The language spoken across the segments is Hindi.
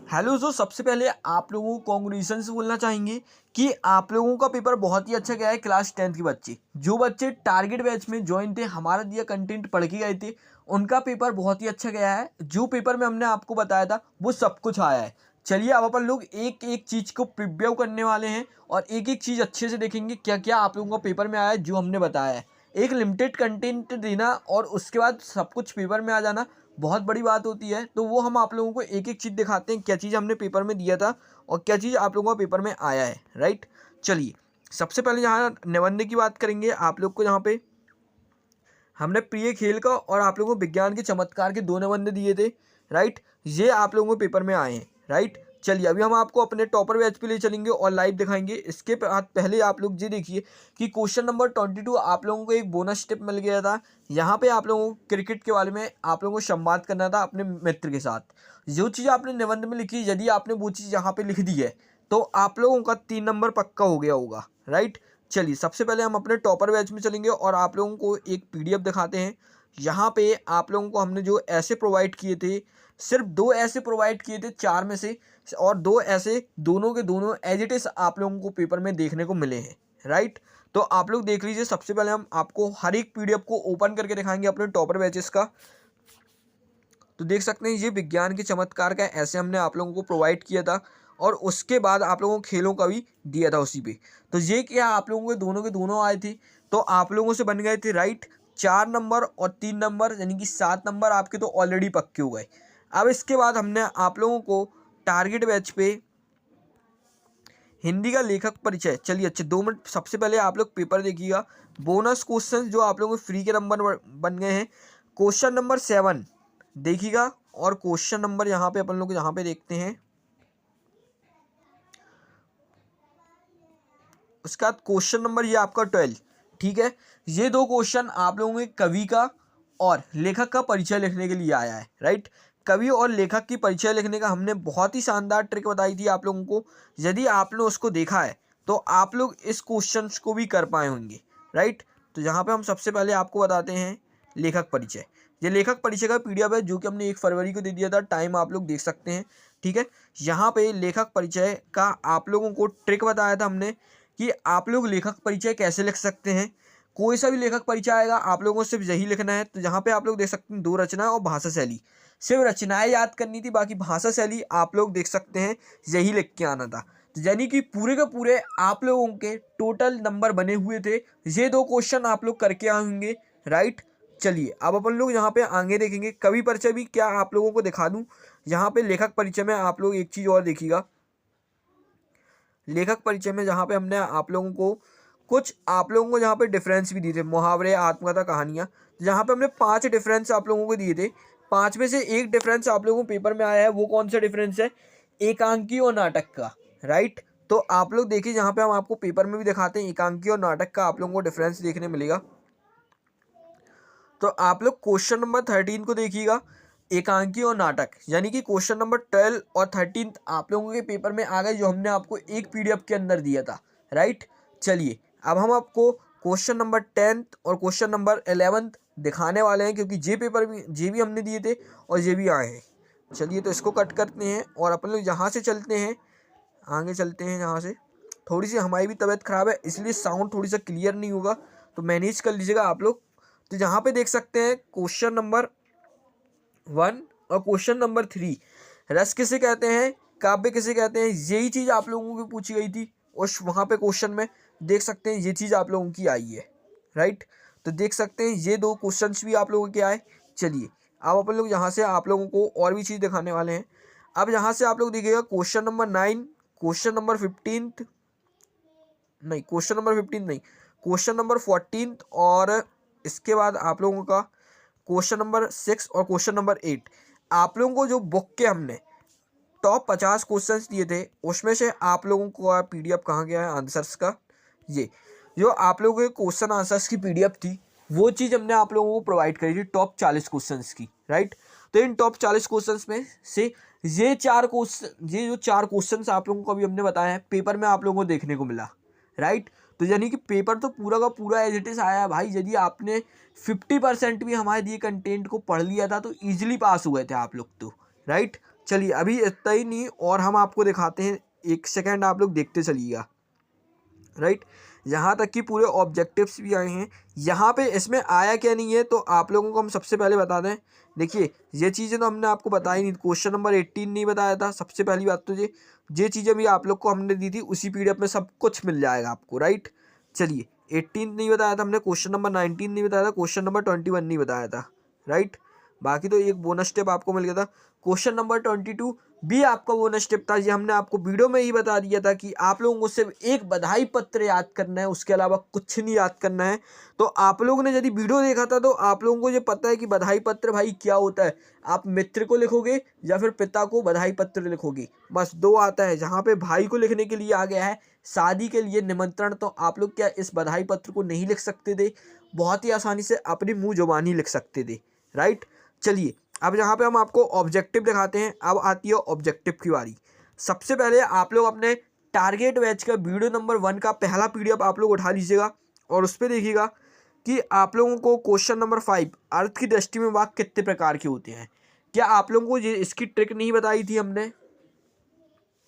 हेलो दोस्तों, सबसे पहले आप लोगों को कॉन्ग्रेचुलेशन से बोलना चाहेंगे कि आप लोगों का पेपर बहुत ही अच्छा गया है। क्लास 10th के बच्चे, जो बच्चे टारगेट बैच में ज्वाइन थे, हमारा दिया कंटेंट पढ़ के गए थे, उनका पेपर बहुत ही अच्छा गया है। जो पेपर में हमने आपको बताया था वो सब कुछ आया है। चलिए अब अपन लोग एक एक चीज़ को प्रिव्यू करने वाले हैं और एक एक चीज़ अच्छे से देखेंगे क्या क्या आप लोगों का पेपर में आया है जो हमने बताया है। एक लिमिटेड कंटेंट देना और उसके बाद सब कुछ पेपर में आ जाना बहुत बड़ी बात होती है। तो वो हम आप लोगों को एक एक चीज़ दिखाते हैं, क्या चीज़ हमने पेपर में दिया था और क्या चीज़ आप लोगों का पेपर में आया है। राइट, चलिए सबसे पहले यहाँ निबंध की बात करेंगे। आप लोग को यहाँ पे हमने प्रिय खेल का और आप लोगों को विज्ञान के चमत्कार के 2 निबंध दिए थे। राइट, ये आप लोगों के पेपर में आए हैं। राइट, चलिए अभी हम आपको अपने टॉपर बैच पे ले चलेंगे और लाइव दिखाएंगे। इसके बाद पहले आप लोग ये देखिए कि क्वेश्चन नंबर 22 आप लोगों को एक बोनस टिप मिल गया था। यहाँ पे आप लोगों को क्रिकेट के बारे में आप लोगों को संवाद करना था अपने मित्र के साथ। जो चीज़ आपने निबंध में लिखी, यदि आपने वो चीज़ यहाँ पे लिख दी है तो आप लोगों का 3 नंबर पक्का हो गया होगा। राइट, चलिए सबसे पहले हम अपने टॉपर बैच में चलेंगे और आप लोगों को एक पीडीएफ दिखाते हैं। यहाँ पे आप लोगों को हमने जो ऐसे प्रोवाइड किए थे, सिर्फ 2 ऐसे प्रोवाइड किए थे 4 में से, और 2 ऐसे दोनों के दोनों एज इट इज़ आप लोगों को पेपर में देखने को मिले हैं। राइट, तो आप लोग देख लीजिए। सबसे पहले हम आपको हर एक पीडीएफ को ओपन करके दिखाएंगे अपने टॉपर बैचेस का। तो देख सकते हैं ये विज्ञान के चमत्कार का ऐसे हमने आप लोगों को प्रोवाइड किया था और उसके बाद आप लोगों को खेलों का भी दिया था उसी पे। तो ये क्या आप लोगों के दोनों आए थे, तो आप लोगों से बन गए थे राइट 4 नंबर और 3 नंबर, यानी कि 7 नंबर आपके तो ऑलरेडी पक्के हो गए। अब इसके बाद हमने आप लोगों को टारगेट बैच पे हिंदी का लेखक परिचय, चलिए अच्छे 2 मिनट सबसे पहले आप लोग पेपर देखिएगा। बोनस क्वेश्चन जो आप लोगों को फ्री के नंबर बन गए हैं, क्वेश्चन नंबर 7 देखिएगा और क्वेश्चन नंबर यहाँ पे अपन लोग यहाँ पे देखते हैं। उसके बाद क्वेश्चन नंबर ये आपका 12। ठीक है, ये 2 क्वेश्चन आप लोगों के कवि का और लेखक का परिचय लिखने के लिए आया है। राइट, कवि और लेखक की परिचय लिखने का हमने बहुत ही शानदार ट्रिक बताई थी आप लोगों को। यदि आपने उसको देखा है तो आप लोग इस क्वेश्चन को भी कर पाए होंगे। राइट, तो यहाँ पे हम सबसे पहले आपको बताते हैं लेखक परिचय। ये लेखक परिचय का पीडीएफ है जो कि हमने 1 फरवरी को दे दिया था, टाइम आप लोग देख सकते हैं। ठीक है, यहाँ पे लेखक परिचय का आप लोगों को ट्रिक बताया था हमने कि आप लोग लेखक परिचय कैसे लिख सकते हैं। कोई सा भी लेखक परिचय आएगा आप लोगों को सिर्फ यही लिखना है। तो यहाँ पे आप लोग देख सकते हैं 2 रचना और भाषा शैली, सिर्फ रचनाएं याद करनी थी, बाकी भाषा शैली आप लोग देख सकते हैं यही लिख के आना था। तो यानी कि पूरे के पूरे आप लोगों के टोटल नंबर बने हुए थे। ये 2 क्वेश्चन आप लोग करके आए होंगे। राइट, चलिए अब अपन लोग यहाँ पे आगे देखेंगे। कवि परिचय भी क्या आप लोगों को दिखा दूँ। यहाँ पे लेखक परिचय में आप लोग एक चीज़ और देखिएगा। लेखक परिचय में जहाँ पे हमने आप लोगों को कुछ आप लोगों को यहाँ पे डिफरेंस भी दिए थे, मुहावरे, आत्मकथा, कहानियाँ। जहाँ पे हमने 5 डिफरेंस आप लोगों को दिए थे। 5 में से एक डिफरेंस आप लोगों को पेपर में आया है। वो कौन सा डिफरेंस है? एकांकी और नाटक का। राइट, तो आप लोग देखिए जहाँ पे हम आपको पेपर में भी दिखाते हैं एकांकी और नाटक का आप लोगों को डिफरेंस देखने मिलेगा। तो आप लोग क्वेश्चन नंबर 13 को देखिएगा, एकांकी और नाटक, यानी कि क्वेश्चन नंबर 12 और 13 आप लोगों के पेपर में आ गए जो हमने आपको एक पीडीएफ के अंदर दिया था। राइट, चलिए अब हम आपको क्वेश्चन नंबर 10th और क्वेश्चन नंबर 11th दिखाने वाले हैं, क्योंकि जे भी हमने दिए थे और ये भी आए हैं। चलिए तो इसको कट करते हैं और अपन लोग यहाँ से चलते हैं, आगे चलते हैं। यहाँ से थोड़ी सी हमारी भी तबीयत ख़राब है इसलिए साउंड थोड़ी सा क्लियर नहीं होगा, तो मैनेज कर लीजिएगा आप लोग। तो यहाँ पे देख सकते हैं क्वेश्चन नंबर 1 और क्वेश्चन नंबर 3, रस किसे कहते हैं, काव्य किसे कहते हैं, यही चीज़ आप लोगों को पूछी गई थी उस वहाँ पे क्वेश्चन में। देख सकते हैं ये चीज़ आप लोगों की आई है। राइट, तो देख सकते हैं ये 2 क्वेश्चंस भी आप लोगों के आए। चलिए अब अपन लोग यहाँ से आप लोगों को और भी चीज़ दिखाने वाले हैं। अब यहाँ से आप लोग देखिएगा क्वेश्चन नंबर 9, क्वेश्चन नंबर 15 नहीं, क्वेश्चन नंबर 15 नहीं, क्वेश्चन नंबर 14 और इसके बाद आप लोगों का क्वेश्चन नंबर 6 और क्वेश्चन नंबर 8। आप लोगों को जो बुक के हमने टॉप 50 क्वेश्चंस दिए थे उसमें से आप लोगों को पीडीएफ कहाँ गया है आंसर्स का। ये जो आप लोगों के क्वेश्चन आंसर्स की पीडीएफ थी वो चीज़ हमने आप लोगों को प्रोवाइड करी थी टॉप 40 क्वेश्चंस की। राइट, तो इन टॉप 40 क्वेश्चंस में से ये जो 4 क्वेश्चंस आप लोगों को अभी हमने बताया है पेपर में आप लोगों को देखने को मिला। राइट, तो यानी कि पेपर तो पूरा का पूरा एज इट इज़ आया है भाई। यदि आपने 50% भी हमारे दिए कंटेंट को पढ़ लिया था तो ईजिली पास हुए थे आप लोग तो। राइट, चलिए अभी इतना ही नहीं, और हम आपको दिखाते हैं, एक सेकेंड आप लोग देखते चलिएगा। राइट, यहाँ तक कि पूरे ऑब्जेक्टिव्स भी आए हैं। यहाँ पे इसमें आया क्या नहीं है तो आप लोगों को हम सबसे पहले बता दें। देखिए ये चीज़ें तो हमने आपको बताई नहीं, क्वेश्चन नंबर 18 नहीं बताया था सबसे पहली बात। तो ये चीज़ें भी आप लोग को हमने दी थी, उसी पीडीएफ में सब कुछ मिल जाएगा आपको। राइट, चलिए 18 नहीं बताया था हमने, क्वेश्चन नंबर 19 नहीं बताया था, क्वेश्चन नंबर 21 नहीं बताया था। राइट, बाकी तो एक बोनस स्टेप आपको मिल गया था। क्वेश्चन नंबर 22 भी आपका बोनस स्टेप था, ये हमने आपको वीडियो में ही बता दिया था कि आप लोगों को सिर्फ एक बधाई पत्र याद करना है, उसके अलावा कुछ नहीं याद करना है। तो आप लोगों ने यदि वीडियो देखा था तो आप लोगों को ये पता है कि बधाई पत्र भाई क्या होता है। आप मित्र को लिखोगे या फिर पिता को बधाई पत्र लिखोगे, बस दो आता है। जहाँ पे भाई को लिखने के लिए आ गया है शादी के लिए निमंत्रण, तो आप लोग क्या इस बधाई पत्र को नहीं लिख सकते थे, बहुत ही आसानी से अपनी मुँह जुबानी लिख सकते थे। राइट, चलिए अब यहाँ पे हम आपको ऑब्जेक्टिव दिखाते हैं। अब आती है ऑब्जेक्टिव की बारी। सबसे पहले आप लोग अपने टारगेट बैच का वीडियो नंबर 1 का पहला पीडीएफ आप लोग उठा लीजिएगा और उस पर देखिएगा कि आप लोगों को क्वेश्चन नंबर 5 अर्थ की दृष्टि में वाक्य कितने प्रकार के होते हैं। क्या आप लोगों को ये इसकी ट्रिक नहीं बताई थी हमने।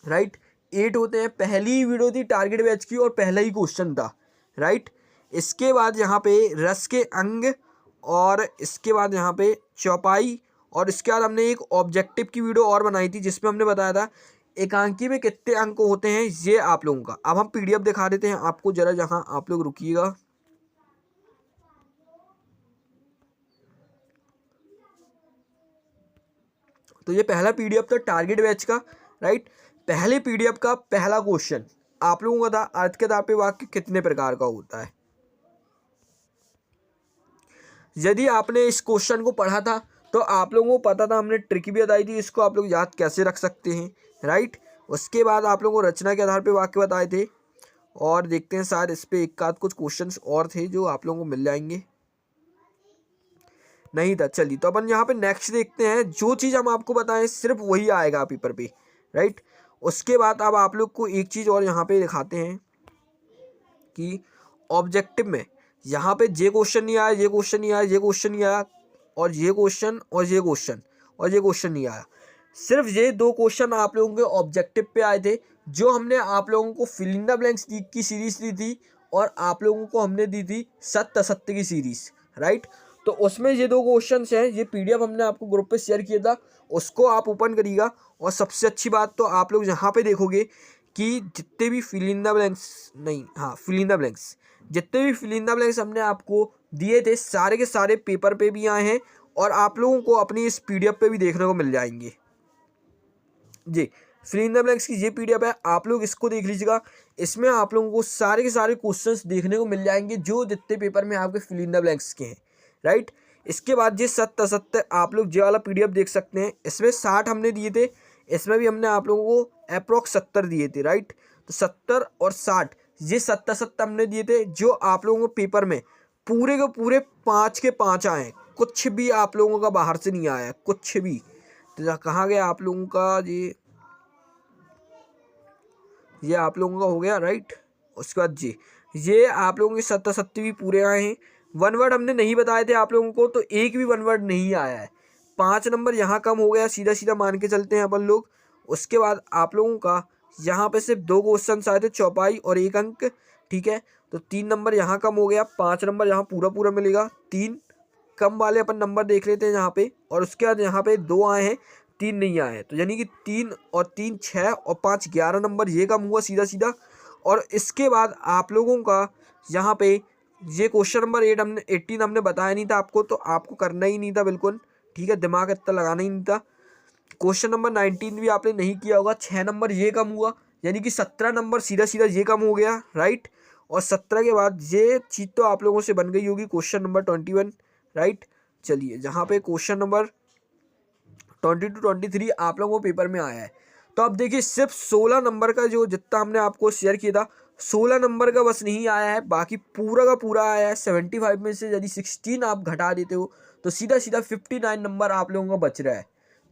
राइट, 8 होते हैं। पहली वीडियो थी टारगेट बैच की और पहला ही क्वेश्चन था। राइट, इसके बाद यहाँ पे रस के अंग, और इसके बाद यहाँ पे चौपाई, और इसके बाद हमने एक ऑब्जेक्टिव की वीडियो और बनाई थी जिसमें हमने बताया था एकांकी में कितने अंक होते हैं, ये आप लोगों का। अब हम पीडीएफ दिखा देते हैं आपको जरा, जहां आप लोग रुकिएगा। तो ये पहला पीडीएफ था टारगेट बैच का। राइट, पहले पीडीएफ का पहला क्वेश्चन आप लोगों का था अर्थ के आधार पे वाक्य कितने प्रकार का होता है। यदि आपने इस क्वेश्चन को पढ़ा था तो आप लोगों को पता था, हमने ट्रिक भी बताई थी, इसको आप लोग याद कैसे रख सकते हैं। राइट, उसके बाद आप लोगों को रचना के आधार पे वाक्य बताए थे, और देखते हैं शायद इस पे एक आध कुछ क्वेश्चंस और थे जो आप लोगों को मिल जाएंगे। नहीं था, चलिए तो अपन यहाँ पे नेक्स्ट देखते हैं। जो चीज़ हम आपको बताएं सिर्फ वही आएगा पेपर पे। राइट, उसके बाद अब आप लोग को एक चीज़ और यहाँ पे दिखाते हैं कि ऑब्जेक्टिव में यहाँ पे ये क्वेश्चन नहीं आया, ये क्वेश्चन नहीं आया, ये क्वेश्चन नहीं आया, और ये क्वेश्चन और ये क्वेश्चन और ये क्वेश्चन नहीं आया। सिर्फ ये दो क्वेश्चन आप लोगों के ऑब्जेक्टिव पे आए थे, जो हमने आप लोगों को फिल इन द ब्लैंक्स की सीरीज दी थी, और आप लोगों को हमने दी थी सत्य असत्य की सीरीज। राइट, तो उसमें ये दो क्वेश्चन हैं। ये पीडीएफ हमने आपको ग्रुप पे शेयर किया था, उसको आप ओपन करिएगा। और सबसे अच्छी बात तो आप लोग यहाँ पे देखोगे कि जितने भी फिल इन द ब्लैंक्स, नहीं हाँ फिल इन द ब्लैंक्स, जितने भी फिल इन द ब्लैंक्स हमने आपको दिए थे सारे के सारे पेपर पे भी आए हैं, और आप लोगों को अपनी इस पीडीएफ पे भी देखने को मिल जाएंगे। जी, फिल इन द ब्लैंक्स की ये पीडीएफ है, आप लोग इसको देख लीजिएगा। इसमें आप लोगों को सारे के सारे क्वेश्चंस देखने को मिल जाएंगे जो जितने पेपर में आपके फिल इन द ब्लैंक्स के हैं। राइट, इसके बाद ये सत्य असत्य आप लोग ये वाला पीडीएफ देख सकते हैं। इसमें 60 हमने दिए थे, इसमें भी हमने आप लोगों को अप्रॉक्स 70 दिए थे। राइट, तो 70 और 60 ये सत्य असत्य हमने दिए थे, जो आप लोगों को पेपर में पूरे के पूरे 5 के 5 आए। कुछ भी आप लोगों का बाहर से नहीं आया, कुछ भी। तो कहाँ गया आप लोगों का ये आप लोगों का हो गया। राइट, उसके बाद ये आप लोगों के सत्य असत्य भी पूरे आए हैं। वन वर्ड हमने नहीं बताए थे आप लोगों को, तो एक भी वन वर्ड नहीं आया है। 5 नंबर यहाँ कम हो गया, सीधा सीधा मान के चलते हैं अपन लोग। उसके बाद आप लोगों का यहाँ पे सिर्फ 2 क्वेश्चन आए थे, चौपाई और 1 अंक। ठीक है, तो 3 नंबर यहाँ कम हो गया, 5 नंबर यहाँ पूरा पूरा मिलेगा। 3 कम वाले अपन नंबर देख लेते हैं यहाँ पे, और उसके बाद यहाँ पे 2 आए हैं, 3 नहीं आए हैं। तो यानी कि 3 और 3 6 और 5 11 नंबर ये कम हुआ सीधा सीधा। और इसके बाद आप लोगों का यहाँ पे ये क्वेश्चन नंबर 18 हमने बताया नहीं था आपको, तो आपको करना ही नहीं था बिल्कुल। ठीक है, दिमाग इतना लगाना ही नहीं था। क्वेश्चन नंबर 19 भी आपने नहीं किया होगा, 6 नंबर ये कम हुआ, यानी कि 17 नंबर सीधा सीधा ये कम हो गया। राइट, और 17 के बाद ये चीज़ तो आप लोगों से बन गई होगी क्वेश्चन नंबर 21। राइट, चलिए जहाँ पे क्वेश्चन नंबर 22 23 आप लोगों को पेपर में आया है। तो अब देखिए सिर्फ 16 नंबर का जो जितना हमने आपको शेयर किया था, 16 नंबर का बस नहीं आया है, बाकी पूरा का पूरा आया है। 75 में से यदि 16 आप घटा देते हो तो सीधा सीधा 59 नंबर आप लोगों का बच रहा है।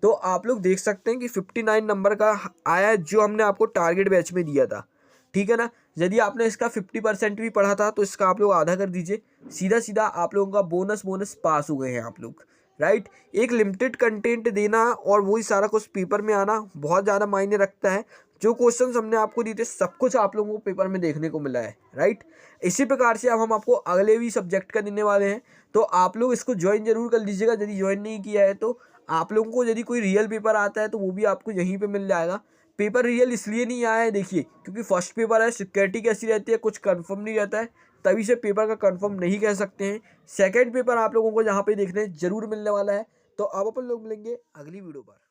तो आप लोग देख सकते हैं कि 59 नंबर का आया है, जो हमने आपको टारगेट बैच में दिया था। ठीक है ना, यदि आपने इसका 50% भी पढ़ा था तो इसका आप लोग आधा कर दीजिए, सीधा सीधा आप लोगों का बोनस पास हो गए हैं आप लोग। राइट। एक लिमिटेड कंटेंट देना और वही सारा कुछ पेपर में आना बहुत ज़्यादा मायने रखता है। जो क्वेश्चंस हमने आपको दिए थे सब कुछ आप लोगों को पेपर में देखने को मिला है, राइट। इसी प्रकार से अब हम आपको अगले भी सब्जेक्ट का देने वाले हैं, तो आप लोग इसको ज्वाइन जरूर कर लीजिएगा। यदि ज्वाइन नहीं किया है तो आप लोगों को यदि कोई रियल पेपर आता है तो वो भी आपको यहीं पे मिल जाएगा। पेपर रियल इसलिए नहीं आया है देखिए, क्योंकि फर्स्ट पेपर है, सिक्योरिटी कैसी रहती है, कुछ कंफर्म नहीं रहता है, तभी से पेपर का कंफर्म नहीं कह सकते हैं। सेकंड पेपर आप लोगों को जहाँ पे देखने जरूर मिलने वाला है। तो अब अपन लोग मिलेंगे अगली वीडियो पर।